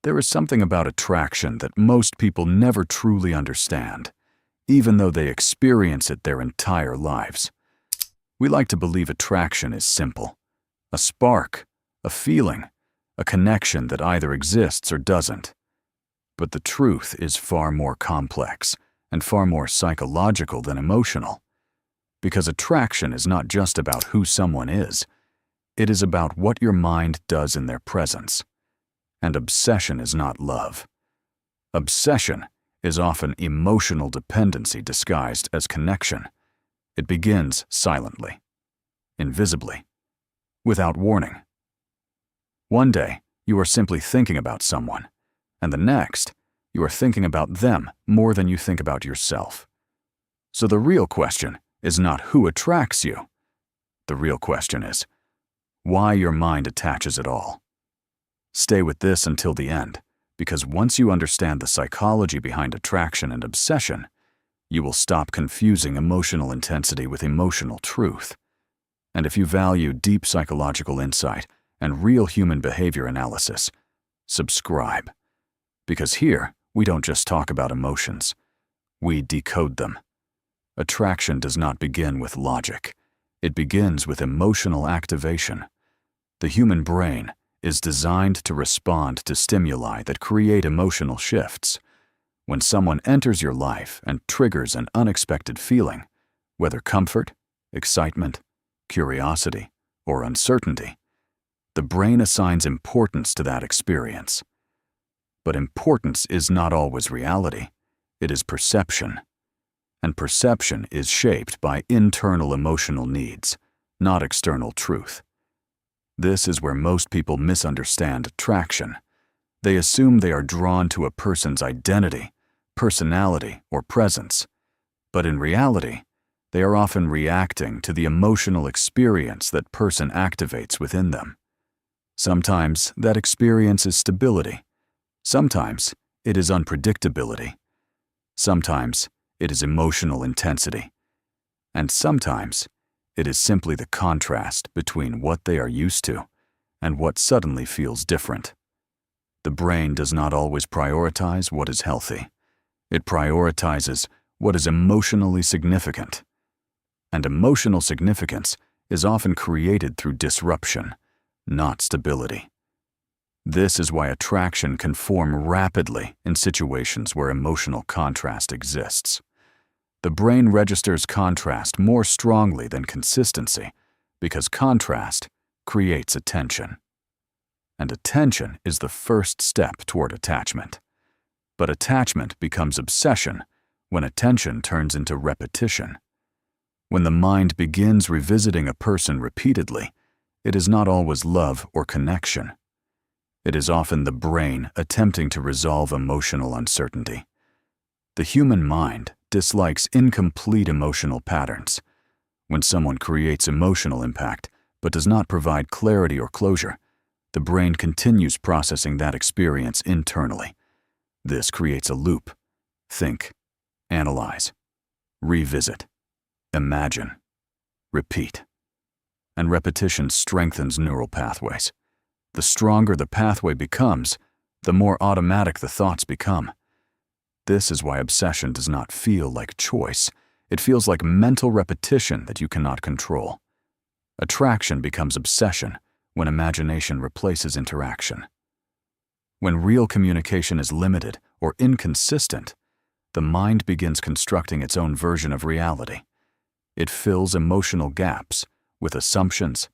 There is something about attraction that most people never truly understand, even though they experience it their entire lives. We like to believe attraction is simple. A spark, a feeling, a connection that either exists or doesn't. But the truth is far more complex and far more psychological than emotional. Because attraction is not just about who someone is, it is about what your mind does in their presence. And obsession is not love. Obsession is often emotional dependency disguised as connection. It begins silently, invisibly, without warning. One day, you are simply thinking about someone, and the next, you are thinking about them more than you think about yourself. So the real question is not who attracts you. The real question is why your mind attaches it all. Stay with this until the end, because once you understand the psychology behind attraction and obsession, you will stop confusing emotional intensity with emotional truth. And if you value deep psychological insight and real human behavior analysis, subscribe. Because here, we don't just talk about emotions, we decode them. Attraction does not begin with logic. It begins with emotional activation. The human brain is designed to respond to stimuli that create emotional shifts. When someone enters your life and triggers an unexpected feeling, whether comfort, excitement, curiosity, or uncertainty, the brain assigns importance to that experience. But importance is not always reality. It is perception. And perception is shaped by internal emotional needs, not external truth. This is where most people misunderstand attraction. They assume they are drawn to a person's identity, personality, or presence. But in reality, they are often reacting to the emotional experience that person activates within them. Sometimes that experience is stability. Sometimes it is unpredictability. Sometimes it is emotional intensity. And sometimes it is simply the contrast between what they are used to and what suddenly feels different. The brain does not always prioritize what is healthy. It prioritizes what is emotionally significant. And emotional significance is often created through disruption, not stability. This is why attraction can form rapidly in situations where emotional contrast exists. The brain registers contrast more strongly than consistency because contrast creates attention. And attention is the first step toward attachment. But attachment becomes obsession when attention turns into repetition. When the mind begins revisiting a person repeatedly, it is not always love or connection. It is often the brain attempting to resolve emotional uncertainty. The human mind dislikes incomplete emotional patterns. When someone creates emotional impact but does not provide clarity or closure, the brain continues processing that experience internally. This creates a loop. Think, analyze, revisit, imagine, repeat. And repetition strengthens neural pathways. The stronger the pathway becomes, the more automatic the thoughts become. This is why obsession does not feel like choice. It feels like mental repetition that you cannot control. Attraction becomes obsession when imagination replaces interaction. When real communication is limited or inconsistent, the mind begins constructing its own version of reality. It fills emotional gaps with assumptions,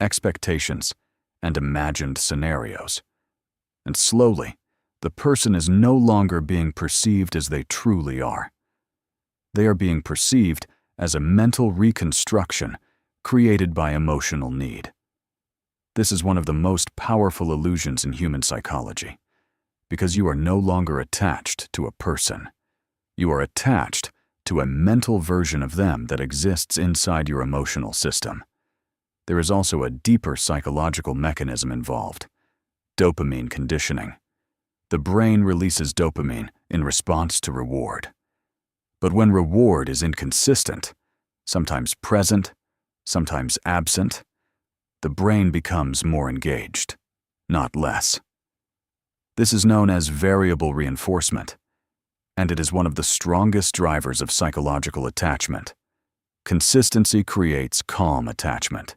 expectations, and imagined scenarios. And slowly, the person is no longer being perceived as they truly are. They are being perceived as a mental reconstruction created by emotional need. This is one of the most powerful illusions in human psychology, because you are no longer attached to a person. You are attached to a mental version of them that exists inside your emotional system. There is also a deeper psychological mechanism involved: dopamine conditioning. The brain releases dopamine in response to reward. But when reward is inconsistent, sometimes present, sometimes absent, the brain becomes more engaged, not less. This is known as variable reinforcement, and it is one of the strongest drivers of psychological attachment. Consistency creates calm attachment.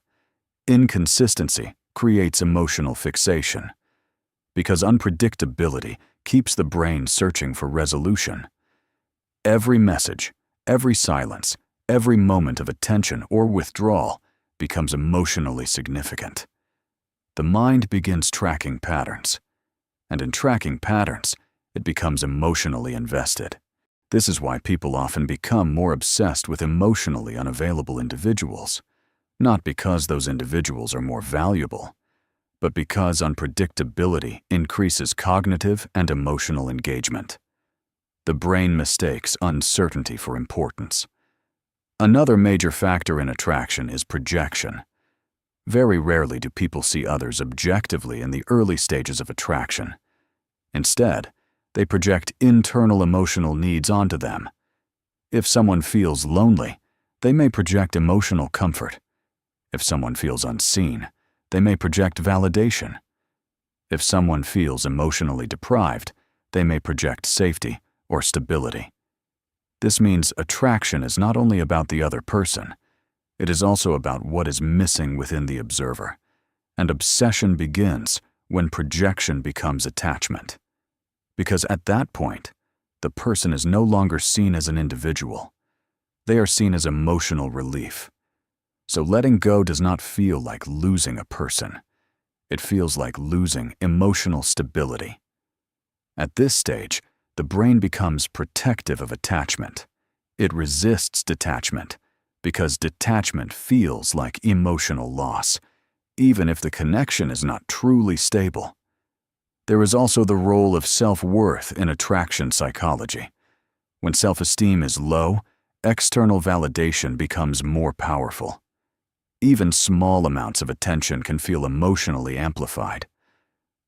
Inconsistency creates emotional fixation, because unpredictability keeps the brain searching for resolution. Every message, every silence, every moment of attention or withdrawal becomes emotionally significant. The mind begins tracking patterns, and in tracking patterns, it becomes emotionally invested. This is why people often become more obsessed with emotionally unavailable individuals, not because those individuals are more valuable, but because unpredictability increases cognitive and emotional engagement. The brain mistakes uncertainty for importance. Another major factor in attraction is projection. Very rarely do people see others objectively in the early stages of attraction. Instead, they project internal emotional needs onto them. If someone feels lonely, they may project emotional comfort. If someone feels unseen, they may project validation. If someone feels emotionally deprived, they may project safety or stability. This means attraction is not only about the other person, it is also about what is missing within the observer. And obsession begins when projection becomes attachment. Because at that point, the person is no longer seen as an individual. They are seen as emotional relief. So letting go does not feel like losing a person. It feels like losing emotional stability. At this stage, the brain becomes protective of attachment. It resists detachment because detachment feels like emotional loss, even if the connection is not truly stable. There is also the role of self-worth in attraction psychology. When self-esteem is low, external validation becomes more powerful. Even small amounts of attention can feel emotionally amplified.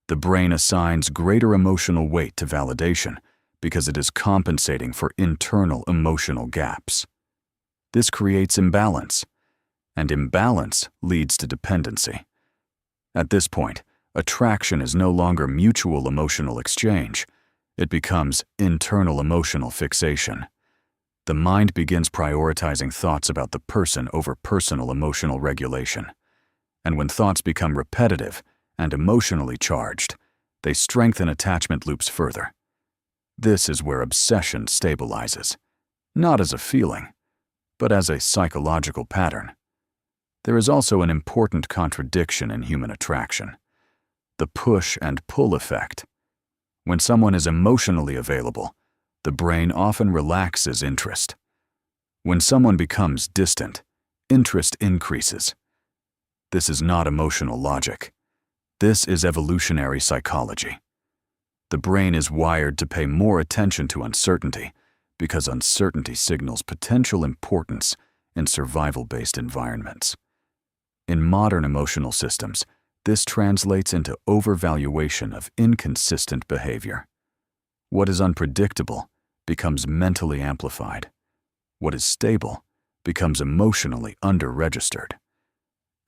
The brain assigns greater emotional weight to validation because it is compensating for internal emotional gaps. This creates imbalance, and imbalance leads to dependency. At this point, attraction is no longer mutual emotional exchange. It becomes internal emotional fixation. The mind begins prioritizing thoughts about the person over personal emotional regulation. And when thoughts become repetitive and emotionally charged, they strengthen attachment loops further. This is where obsession stabilizes, not as a feeling, but as a psychological pattern. There is also an important contradiction in human attraction: the push and pull effect. When someone is emotionally available, the brain often relaxes interest. When someone becomes distant, interest increases. This is not emotional logic. This is evolutionary psychology. The brain is wired to pay more attention to uncertainty because uncertainty signals potential importance in survival-based environments. In modern emotional systems, this translates into overvaluation of inconsistent behavior. What is unpredictable becomes mentally amplified. What is stable becomes emotionally under-registered.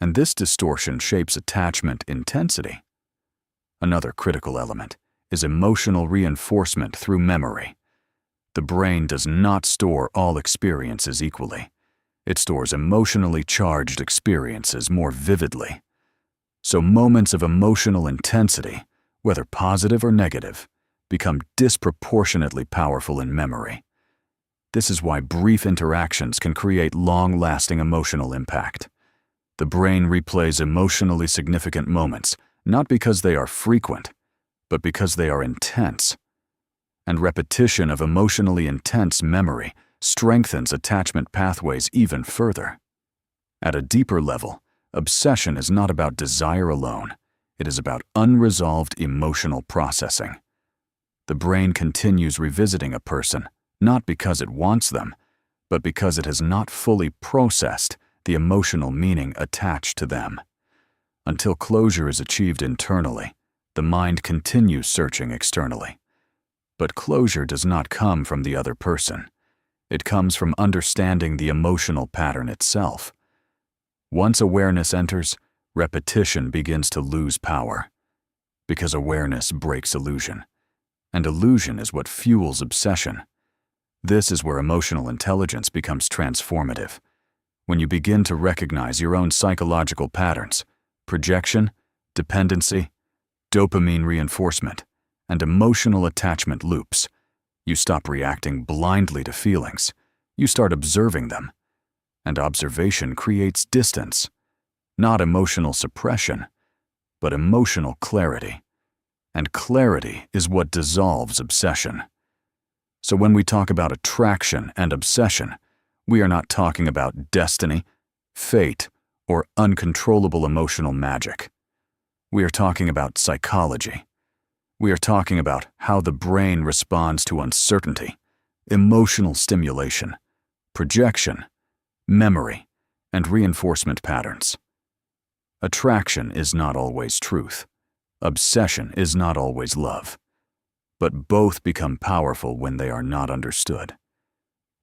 And this distortion shapes attachment intensity. Another critical element is emotional reinforcement through memory. The brain does not store all experiences equally. It stores emotionally charged experiences more vividly. So moments of emotional intensity, whether positive or negative, become disproportionately powerful in memory. This is why brief interactions can create long-lasting emotional impact. The brain replays emotionally significant moments, not because they are frequent, but because they are intense. And repetition of emotionally intense memory strengthens attachment pathways even further. At a deeper level, obsession is not about desire alone. It is about unresolved emotional processing. The brain continues revisiting a person, not because it wants them, but because it has not fully processed the emotional meaning attached to them. Until closure is achieved internally, the mind continues searching externally. But closure does not come from the other person. It comes from understanding the emotional pattern itself. Once awareness enters, repetition begins to lose power. Because awareness breaks illusion, and illusion is what fuels obsession. This is where emotional intelligence becomes transformative. When you begin to recognize your own psychological patterns, projection, dependency, dopamine reinforcement, and emotional attachment loops, you stop reacting blindly to feelings. You start observing them. And observation creates distance, not emotional suppression, but emotional clarity. And clarity is what dissolves obsession. So when we talk about attraction and obsession, we are not talking about destiny, fate, or uncontrollable emotional magic. We are talking about psychology. We are talking about how the brain responds to uncertainty, emotional stimulation, projection, memory, and reinforcement patterns. Attraction is not always truth. Obsession is not always love. But both become powerful when they are not understood.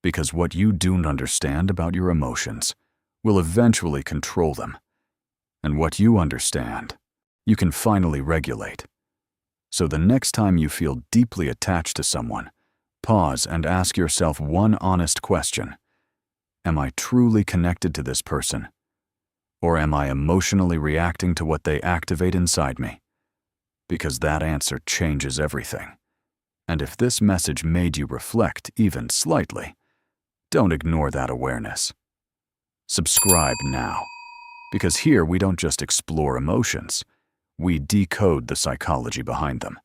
Because what you don't understand about your emotions will eventually control them. And what you understand, you can finally regulate. So the next time you feel deeply attached to someone, pause and ask yourself one honest question. Am I truly connected to this person? Or am I emotionally reacting to what they activate inside me? Because that answer changes everything. And if this message made you reflect even slightly, don't ignore that awareness. Subscribe now, because here we don't just explore emotions, we decode the psychology behind them.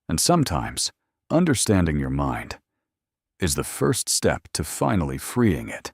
And sometimes, understanding your mind is the first step to finally freeing it.